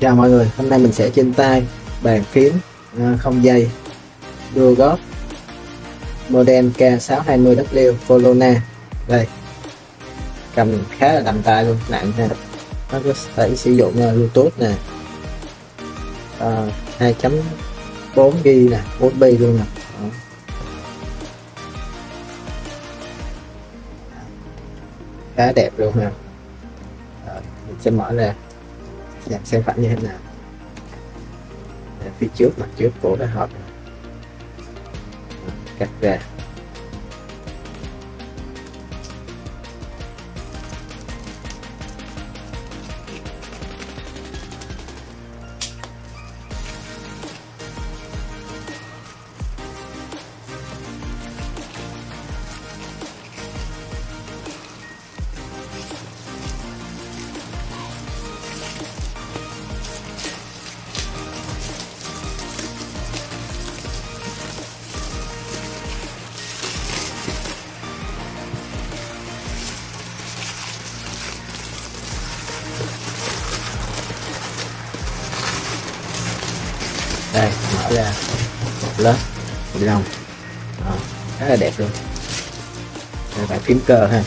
Chào mọi người, hôm nay mình sẽ trên tay bàn phím không dây Duogod model K620W Corona. Đây, cầm khá là đầm tay luôn, nặng ha. Nó có thể sử dụng Bluetooth nè, 2.4GB nè, USB luôn nè. Đó. Khá đẹp luôn ha. Rồi, mình sẽ mở ra xem phản như thế nào. Phía trước, mặt trước của cái hộp cắt ra. Đây, mở ra một lớp ni lông, khá là đẹp luôn. Đây, bàn phím cơ ha.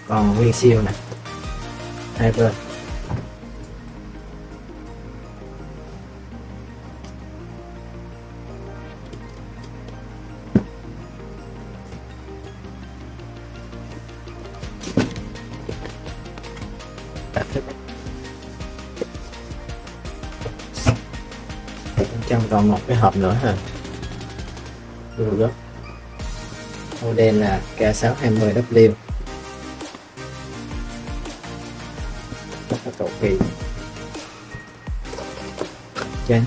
Còn nguyên siêu nè, hai bên. Bên trong còn một cái hộp nữa ha. Duogod model là K620W. Rất là cầu kỳ, trắng.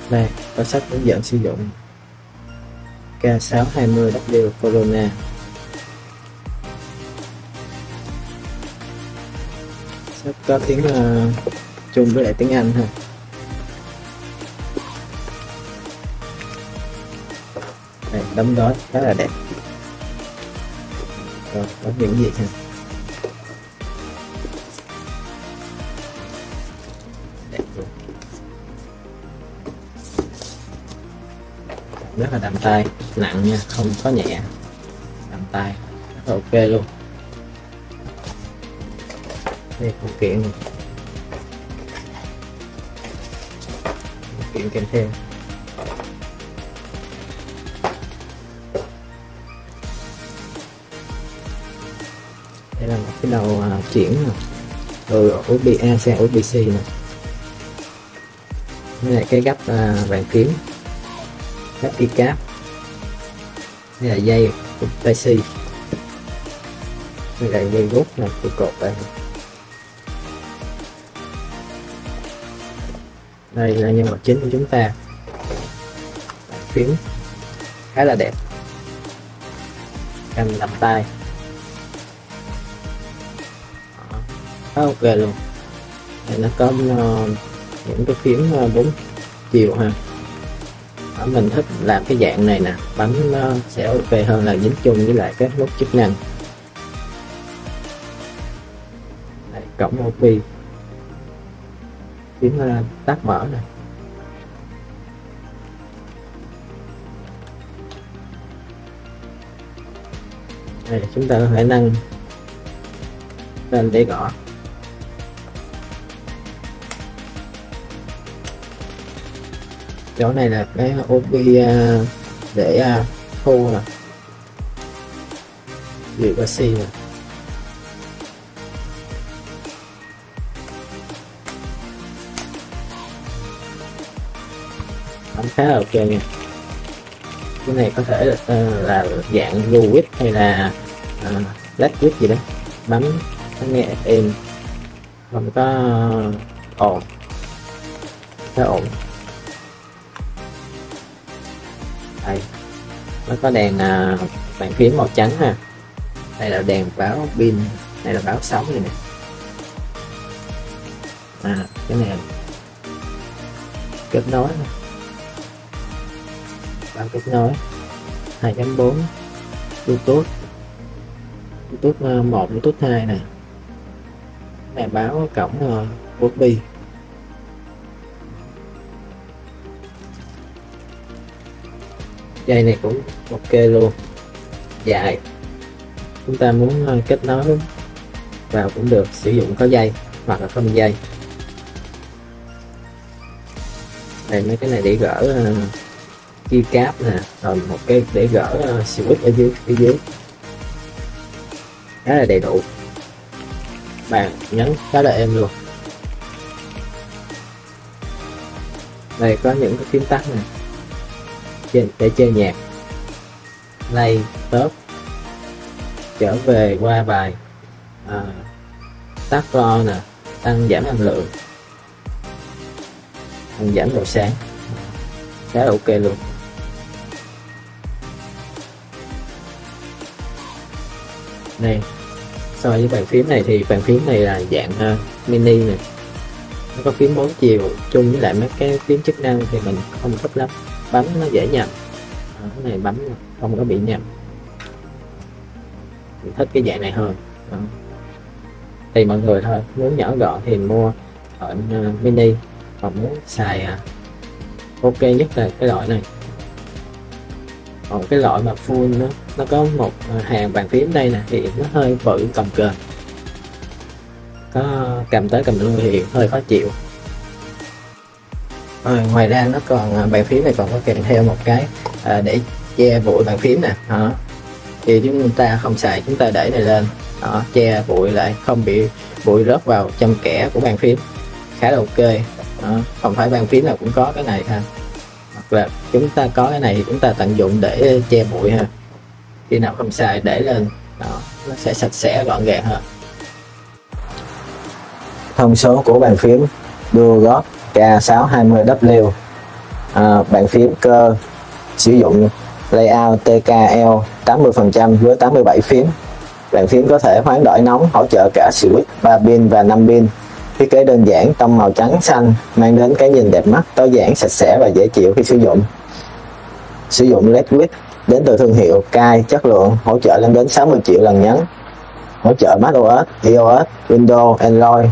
Đây có sách hướng dẫn sử dụng K620W Corona. Sách có tiếng Trung với lại tiếng Anh ha. Đây, đóng gói khá là đẹp. Rồi, có những gì ha. Đẹp luôn. Rất là đầm tay, nặng nha, không có nhẹ, đầm tay rất là ok luôn. Đây phụ kiện này. Phụ kiện kèm theo. Đây là một cái đầu chuyển từ USB-A sang USB-C này. Đây là cái gấp bàn phím, gấp keycap. Đây là dây Type-C. Đây là dây rút này, cái cột đây. Đây là nhân vật chính của chúng ta. Bàn phím khá là đẹp, cầm đầm tay, khá ok luôn. Đây nó có những cái phím 4 chiều ha. Mình thích làm cái dạng này nè, bấm nó sẽ ok hơn là dính chung với lại các nút chức năng. Đây, cổng OP, phím tắt mở này. Đây chúng ta có thể nâng lên để gõ. Chỗ này là cái OP để thu nè, USB nè. Bấm khá là ok nha. Cái này có thể là dạng Bluetooth hay là Bluetooth gì đó. Bấm nó nghe êm, không có ồn, khá ổn. Đây, nó có đèn bàn phím màu trắng ha. Đây là đèn báo pin, đây là báo sóng này nè. cái này kết nối, báo kết nối 2.4 Bluetooth 1, Bluetooth 2 này. Này báo cổng USB. Dây này cũng ok luôn, dài. Chúng ta muốn kết nối vào cũng được, sử dụng có dây hoặc là không dây. Đây, mấy cái này để gỡ keycap nè, rồi một cái để gỡ switch ở dưới khá là đầy đủ. Bàn nhấn khá là êm luôn. Đây có những cái phím tắt này để chơi nhạc, play, stop, trở về qua bài, tắt lo nè, tăng giảm âm lượng, tăng giảm độ sáng, khá là ok luôn. Đây, so với bàn phím này thì bàn phím này là dạng mini nè, nó có phím 4 chiều chung với lại mấy cái phím chức năng thì mình không thích lắm, bấm nó dễ nhầm. Cái này bấm không có bị nhầm, mình thích cái dạng này hơn. Thì mọi người thôi, muốn nhỏ gọn thì mua ở mini, còn muốn xài ok nhất là cái loại này. Còn cái loại mà full nó có một hàng bàn phím đây nè thì nó hơi bự cồng kềnh, có cầm tới cầm lui thì hơi khó chịu. Ngoài ra nó còn bàn phím này còn có kèm theo một cái để che bụi bàn phím nè. Thì chúng ta không xài, chúng ta để này lên, che bụi lại, không bị bụi rớt vào trong kẽ của bàn phím, khá là ok. Không phải bàn phím nào cũng có cái này ha, hoặc là chúng ta có cái này thì chúng ta tận dụng để che bụi ha. Khi nào không xài để lên, nó sẽ sạch sẽ gọn gàng hơn. Thông số của bàn phím Dual K620W. Bàn phím cơ sử dụng layout TKL 80% với 87 phím. Bàn phím có thể hoán đổi nóng, hỗ trợ cả switch 3 pin và 5 pin. Thiết kế đơn giản, tông màu trắng xanh mang đến cái nhìn đẹp mắt, tối giản, sạch sẽ và dễ chịu khi sử dụng. Sử dụng LED Width đến từ thương hiệu Kai, chất lượng, hỗ trợ lên đến 60 triệu lần nhấn. Hỗ trợ macOS, iOS, Windows, Android.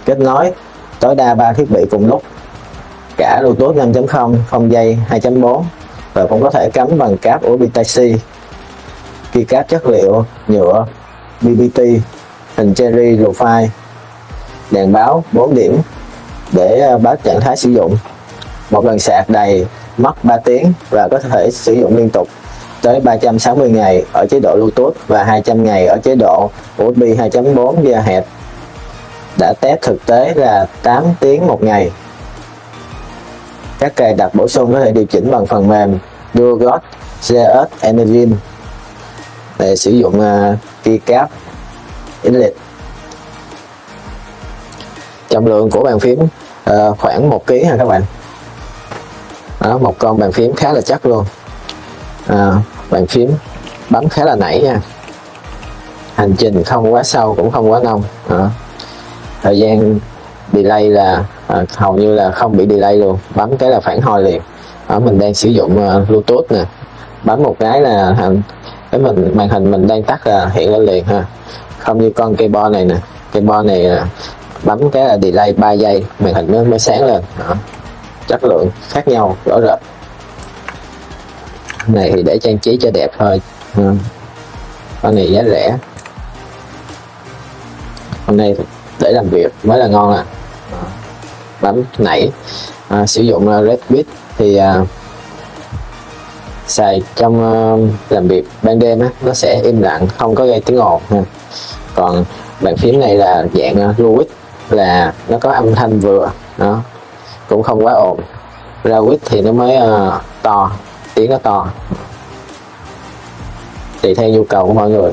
Kết nối tối đa 3 thiết bị cùng lúc, cả Bluetooth 5.0, không dây 2.4 và cũng có thể cắm bằng cáp USB Type-C. Keycap chất liệu nhựa BBT, hình cherry profile. Đèn báo 4 điểm để báo trạng thái sử dụng. Một lần sạc đầy mất 3 tiếng và có thể sử dụng liên tục tới 360 ngày ở chế độ Bluetooth và 200 ngày ở chế độ USB 2.4 GHz. Đã test thực tế là 8 tiếng một ngày. Các cài đặt bổ sung có thể điều chỉnh bằng phần mềm Dual GS Engine để sử dụng keycap inlet. Trọng lượng của bàn phím khoảng 1 kg ha các bạn. Một con bàn phím khá là chắc luôn. Bàn phím bấm khá là nảy nha. Hành trình không quá sâu cũng không quá nông. Thời gian delay là hầu như là không bị delay luôn, bấm cái là phản hồi liền. Mình đang sử dụng Bluetooth nè, bấm một cái là cái màn hình mình đang tắt là hiện lên liền ha, không như con keyboard này nè. Keyboard này bấm cái là delay 3 giây màn hình mới sáng lên. Chất lượng khác nhau rõ rệt. Này thì để trang trí cho đẹp thôi. Con này giá rẻ, hôm nay để làm việc mới là ngon. Bấm nảy. Sử dụng Red Width thì xài trong làm việc ban đêm nó sẽ im lặng, không có gây tiếng ồn. Còn bàn phím này là dạng Dual Width, là nó có âm thanh vừa, nó cũng không quá ồn. Ra width thì nó mới to, tiếng nó to, tùy theo nhu cầu của mọi người.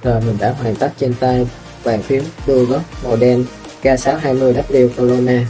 Rồi mình đã hoàn tất trên tay bàn phím Dual model K620W Corona.